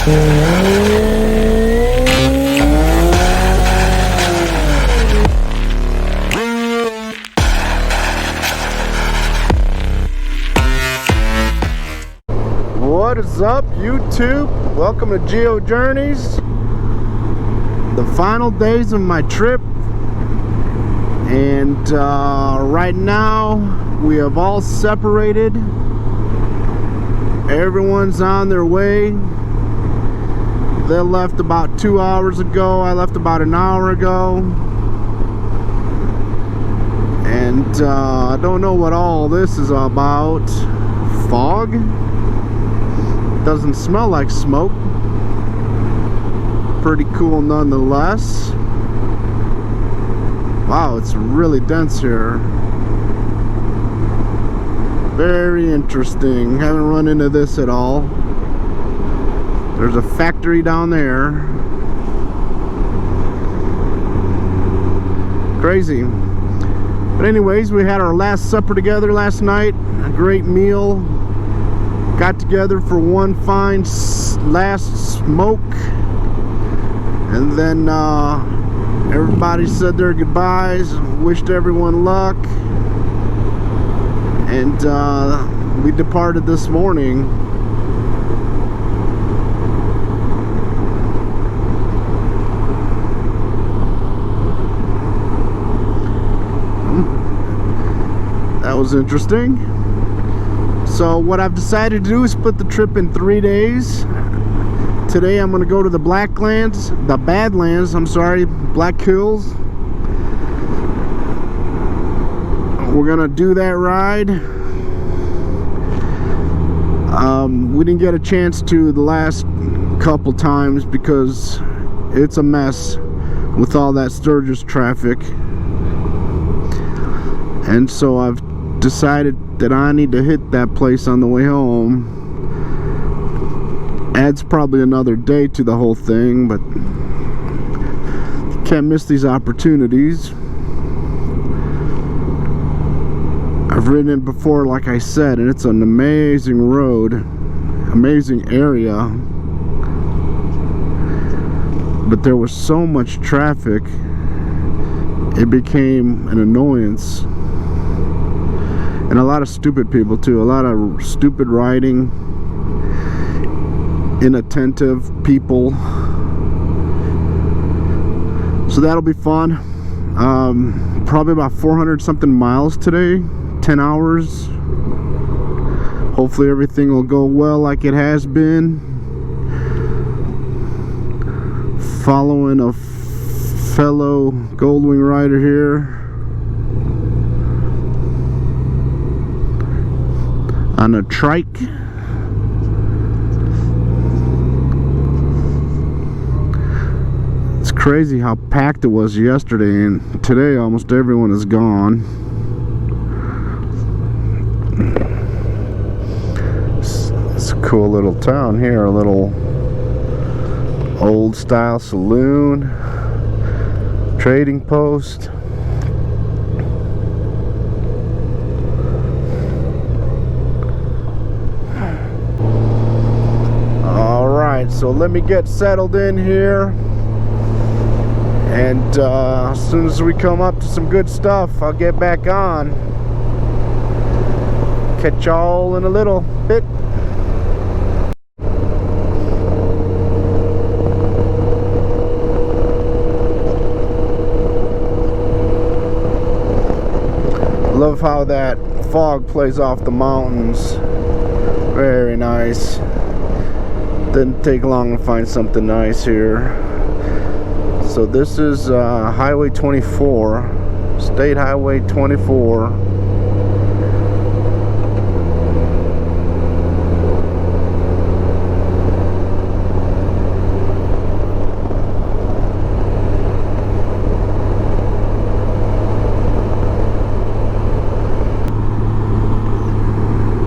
What is up, YouTube? Welcome to Geo Journeys. The final days of my trip, and right now we have all separated. Everyone's on their way. They left about 2 hours ago. I left about an hour ago. And I don't know what all this is about. Fog? Doesn't smell like smoke. Pretty cool nonetheless. Wow, it's really dense here. Very interesting. Haven't run into this at all. There's a factory down there. Crazy. But anyways, we had our last supper together last night. A great meal. Got together for one fine last smoke. And then everybody said their goodbyes. Wished everyone luck. And we departed this morning. That was interesting. So what I've decided to do is split the trip in 3 days. Today I'm going to go to the Black Hills. We're going to do that ride. We didn't get a chance to the last couple times because it's a mess with all that Sturgis traffic. And so I've decided that I need to hit that place on the way home. Adds probably another day to the whole thing, but can't miss these opportunities. I've ridden it before, like I said, and it's an amazing road, amazing area. But there was so much traffic, it became an annoyance. And a lot of stupid people too, a lot of stupid riding, inattentive people. So that'll be fun. Probably about 400 something miles today, 10 hours. Hopefully everything will go well like it has been. Following a fellow Goldwing rider here on a trike. It's crazy how packed it was yesterday, and today almost everyone is gone. It's a cool little town here, a little old style saloon, trading post. So let me get settled in here, and as soon as we come up to some good stuff, I'll get back on. Catch y'all in a little bit. Love how that fog plays off the mountains. Very nice. Didn't take long to find something nice here. So this is Highway 24, State Highway 24.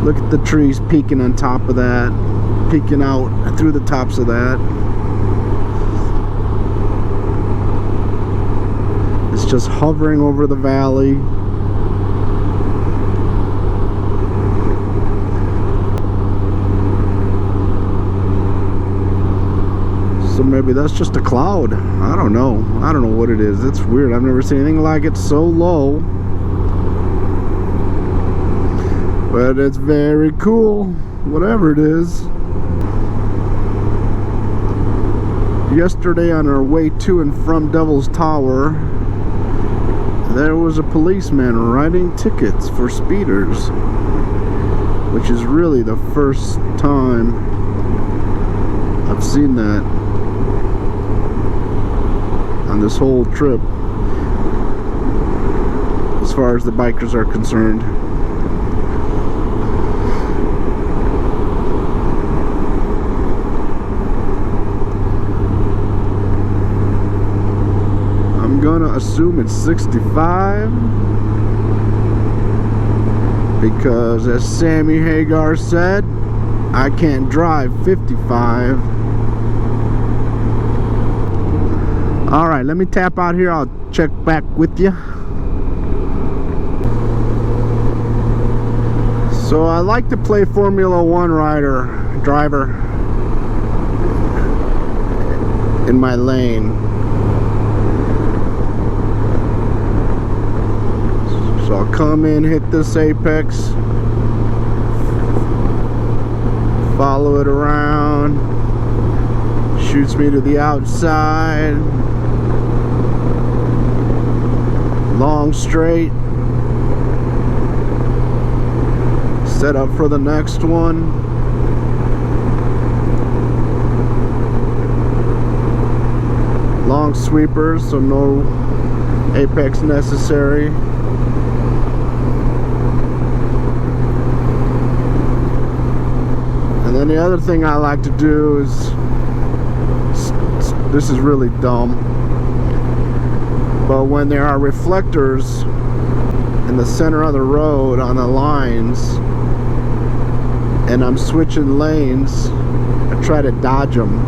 Look at the trees peeking on top of that. Peeking out through the tops of that. It's just hovering over the valley. So maybe that's just a cloud. I don't know. I don't know what it is. It's weird. I've never seen anything like it so low. But it's very cool, whatever it is. Yesterday on our way to and from Devil's Tower, there was a policeman writing tickets for speeders, which is really the first time I've seen that on this whole trip, as far as the bikers are concerned. I'm gonna assume it's 65 because, as Sammy Hagar said, I can't drive 55. Alright, let me tap out here. I'll check back with you. So I like to play Formula One driver in my lane. So I'll come in, hit this apex, follow it around, shoots me to the outside, long straight, set up for the next one. Long sweepers, so no apex necessary. And then the other thing I like to do is, this is really dumb, but when there are reflectors in the center of the road on the lines and I'm switching lanes, I try to dodge them.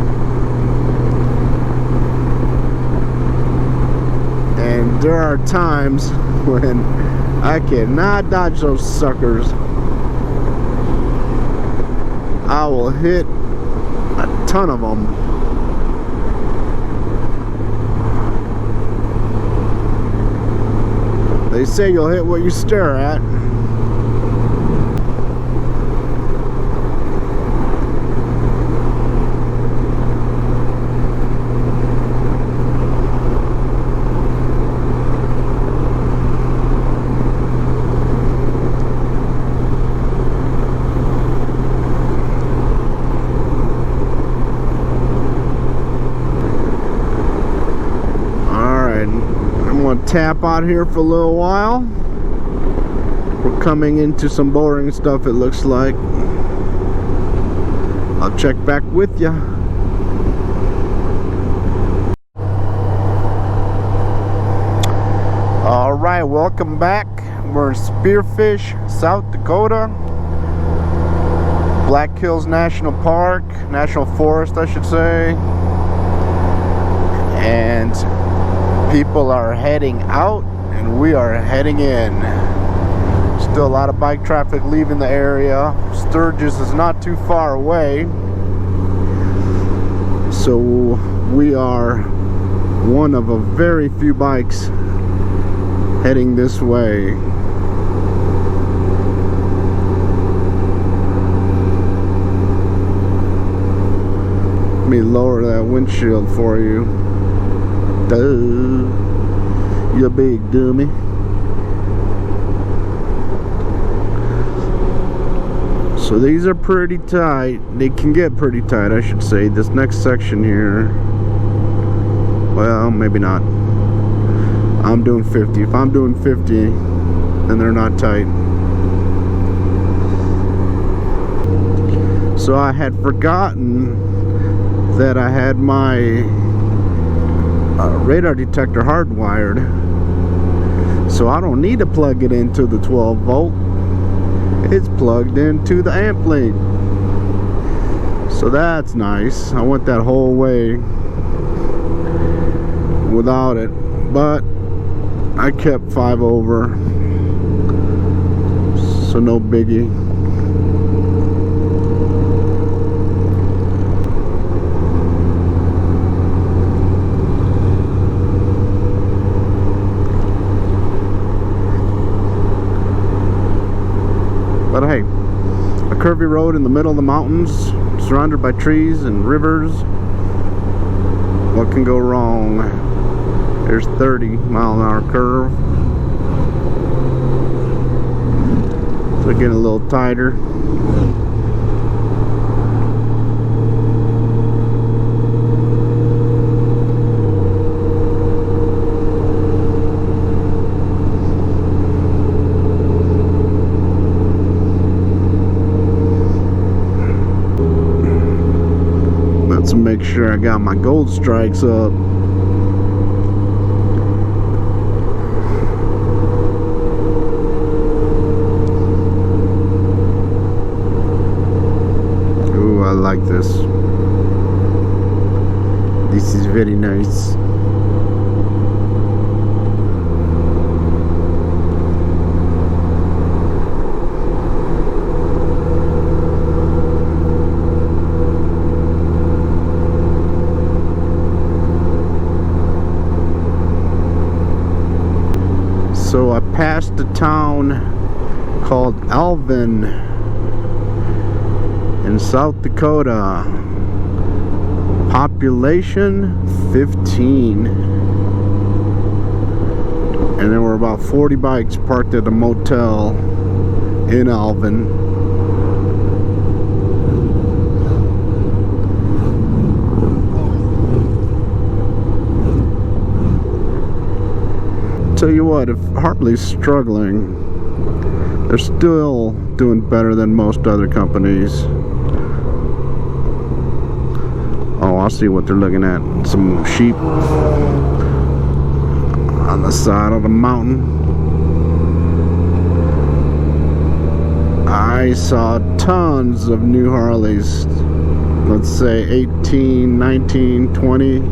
And there are times when I cannot dodge those suckers. I will hit a ton of them. They say you'll hit what you stare at. Tap out here for a little while. We're coming into some boring stuff, it looks like. I'll check back with ya. Alright, welcome back. We're in Spearfish, South Dakota. Black Hills National Park, National Forest I should say. And people are heading out and we are heading in. Still a lot of bike traffic leaving the area. Sturgis is not too far away, so we are one of a very few bikes heading this way. Let me lower that windshield for you. You big dummy. So these are pretty tight. They can get pretty tight, I should say. This next section here, well, maybe not. I'm doing 50. If I'm doing 50, then they're not tight. So I had forgotten that I had my radar detector hardwired, so I don't need to plug it into the 12 volt. It's plugged into the amp link, so that's nice. I went that whole way without it, but I kept 5 over, so no biggie. curvy road in the middle of the mountains, surrounded by trees and rivers. What can go wrong? There's 30-mile-an-hour curve. So getting a little tighter. Let's make sure I got my gold strikes up. Ooh, I like this. This is very nice. So I passed a town called Alvin in South Dakota. Population 15. And there were about 40 bikes parked at a motel in Alvin. Tell you what, if Hartley's struggling, they're still doing better than most other companies. Oh, I'll see what they're looking at. Some sheep on the side of the mountain. I saw tons of new Harleys. Let's say 18, 19, 20.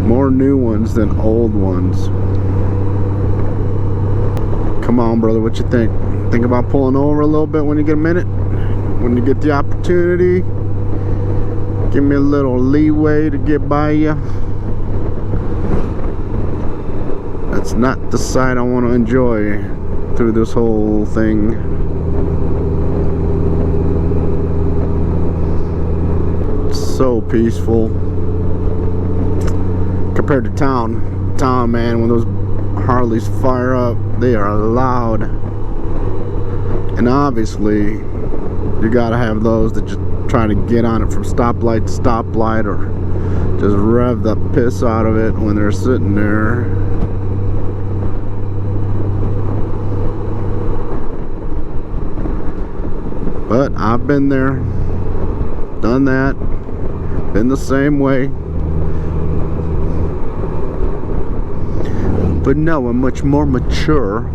More new ones than old ones. Come on, brother, what you think? Think about pulling over a little bit when you get a minute? When you get the opportunity? Give me a little leeway to get by you. That's not the side I want to enjoy through this whole thing. It's so peaceful. Compared to town, man, when those Harleys fire up, they are loud. And obviously, you gotta have those that just try to get on it from stoplight to stoplight, or just rev the piss out of it when they're sitting there. But I've been there, done that, been the same way. But no, I'm much more mature.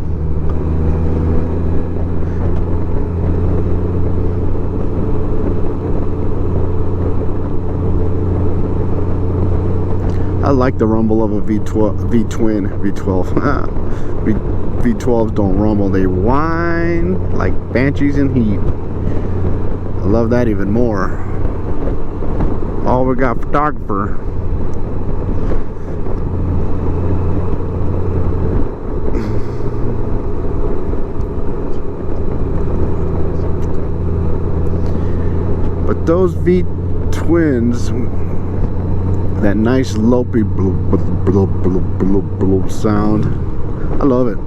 I like the rumble of a V12s don't rumble, they whine like banshees in heat. I love that even more. Oh, we got photographer. But those V-twins, that nice lopey bloop, bloop, bloop, bloop, bloop sound, I love it.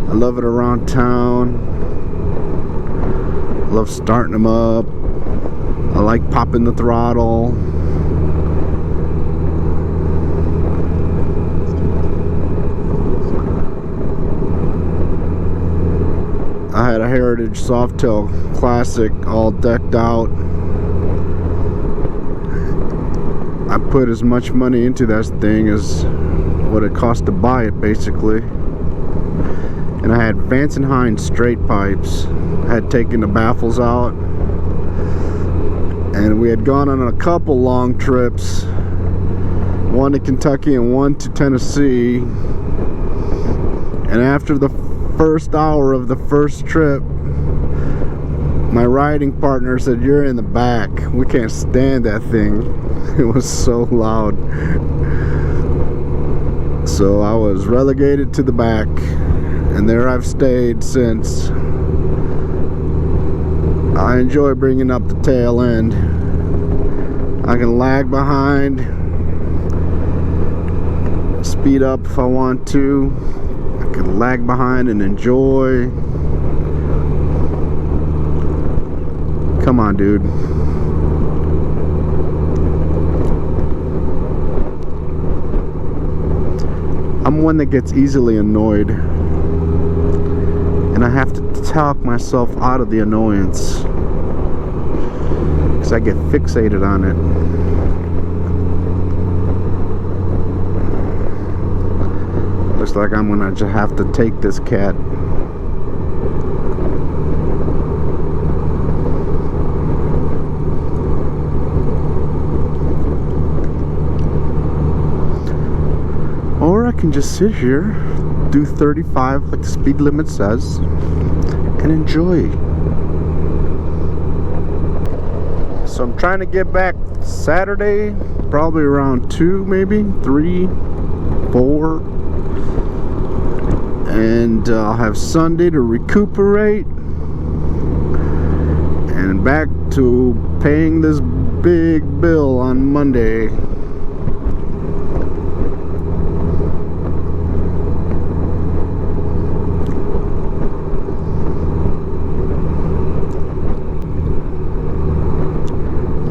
I love it around town. I love starting them up. I like popping the throttle. I had a Heritage Softail Classic all decked out. I put as much money into that thing as what it cost to buy it, basically. And I had Vance & Hines straight pipes. I had taken the baffles out. And we had gone on a couple long trips. One to Kentucky and one to Tennessee. And after the first hour of the first trip, my riding partner said, "You're in the back. We can't stand that thing." It was so loud. So I was relegated to the back. and there I've stayed since. I enjoy bringing up the tail end. I can lag behind, speed up if I want to. I can lag behind and enjoy. Come on, dude. I'm one that gets easily annoyed, and I have to talk myself out of the annoyance because I get fixated on it. Looks like I'm gonna just have to take this cat. Or I can just sit here, do 35 like the speed limit says, and enjoy. So I'm trying to get back Saturday, probably around 2, maybe 3, 4, and I'll have Sunday to recuperate, and back to paying this big bill on Monday.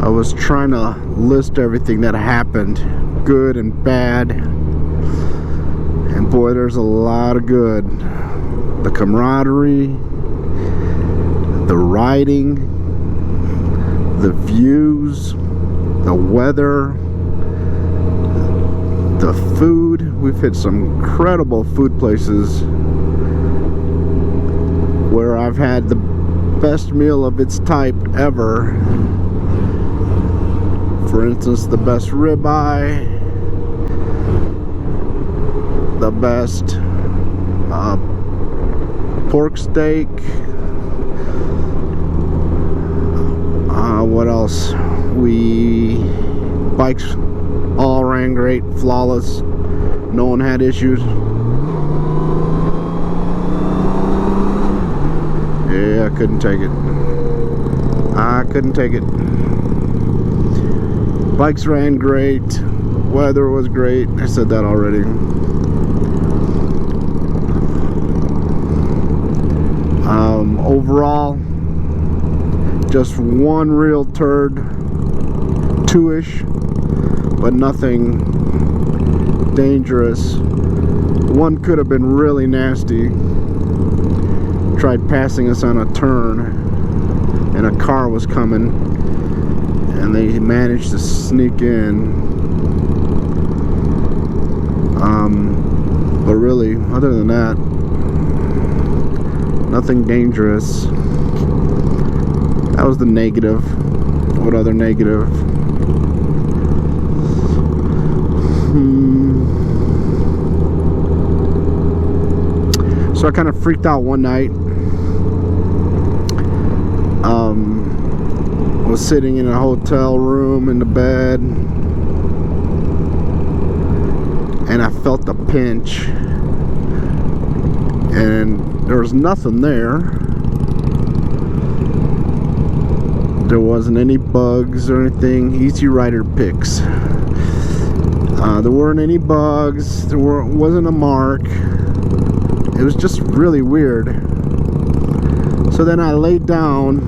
I was trying to list everything that happened, good and bad, and boy, there's a lot of good. The camaraderie, the riding, the views, the weather, the food. We've hit some incredible food places where I've had the best meal of its type ever. For instance, the best ribeye, the best pork steak. What else? Bikes all ran great, flawless. No one had issues. Yeah, I couldn't take it. I couldn't take it. Bikes ran great. Weather was great. I said that already. Overall, just one real turd. 2-ish, but nothing dangerous. One could have been really nasty. Tried passing us on a turn, and a car was coming, and they managed to sneak in. But really, other than that, nothing dangerous. That was the negative. What other negative? So I kind of freaked out one night. Was sitting in a hotel room in the bed, and I felt the pinch, and there was nothing there. There wasn't any bugs or anything. Easy Rider picks. There weren't any bugs. Wasn't a mark. It was just really weird. So then I laid down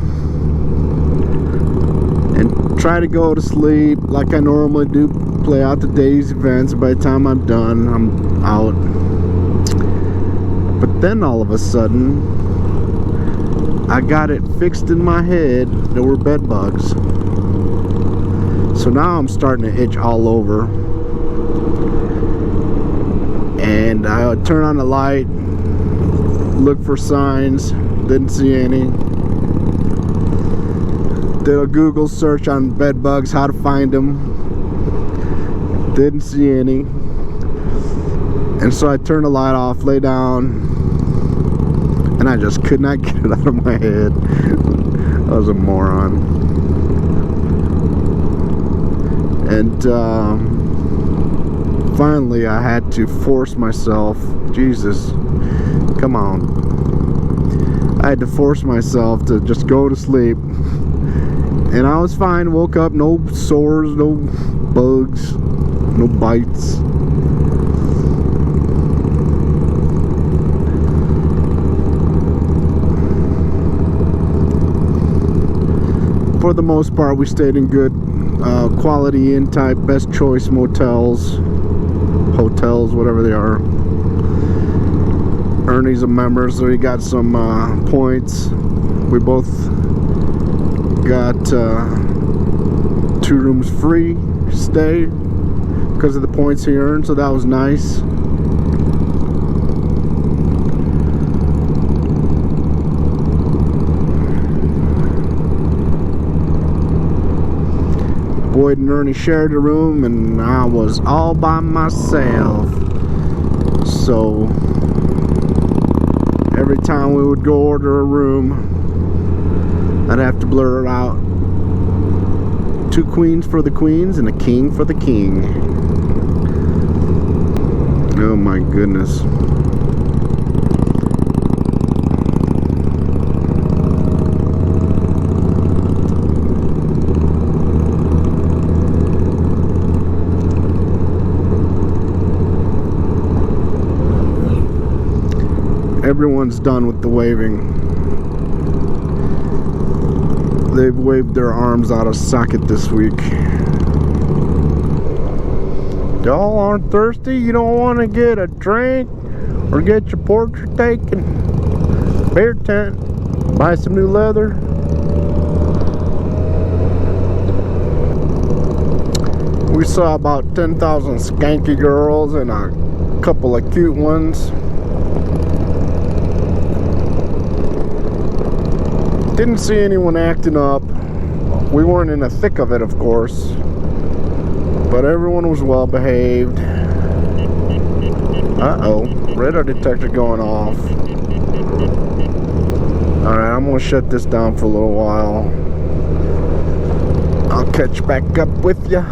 and tried to go to sleep like I normally do. Play out the day's events. By the time I'm done, I'm out. But then all of a sudden, I got it fixed in my head there were bed bugs. So now I'm starting to itch all over. And I turn on the light, look for signs, didn't see any. Did a Google search on bed bugs, how to find them. Didn't see any. And so I turned the light off, lay down, and I just could not get it out of my head. I was a moron. And finally I had to force myself, Jesus, Come on. I had to force myself to just go to sleep. And I was fine. Woke up, no sores, no bugs, no bites. For the most part, we stayed in good quality inn type, best choice motels, hotels, whatever they are. Ernie's a member, so he got some points. We both got 2 rooms free stay because of the points he earned, so that was nice. Boyd and Ernie shared a room, and I was all by myself. So every time we would go order a room, I'd have to blur it out. 2 queens for the queens and a king for the king. Oh my goodness. Everyone's done with the waving. They've waved their arms out of socket this week. Y'all aren't thirsty? You don't want to get a drink or get your portrait taken? Bear tent. Buy some new leather. We saw about 10,000 skanky girls and a couple of cute ones. Didn't see anyone acting up. We weren't in the thick of it, of course, but everyone was well behaved. Uh-oh, radar detector going off. Alright, I'm gonna shut this down for a little while. I'll catch back up with ya.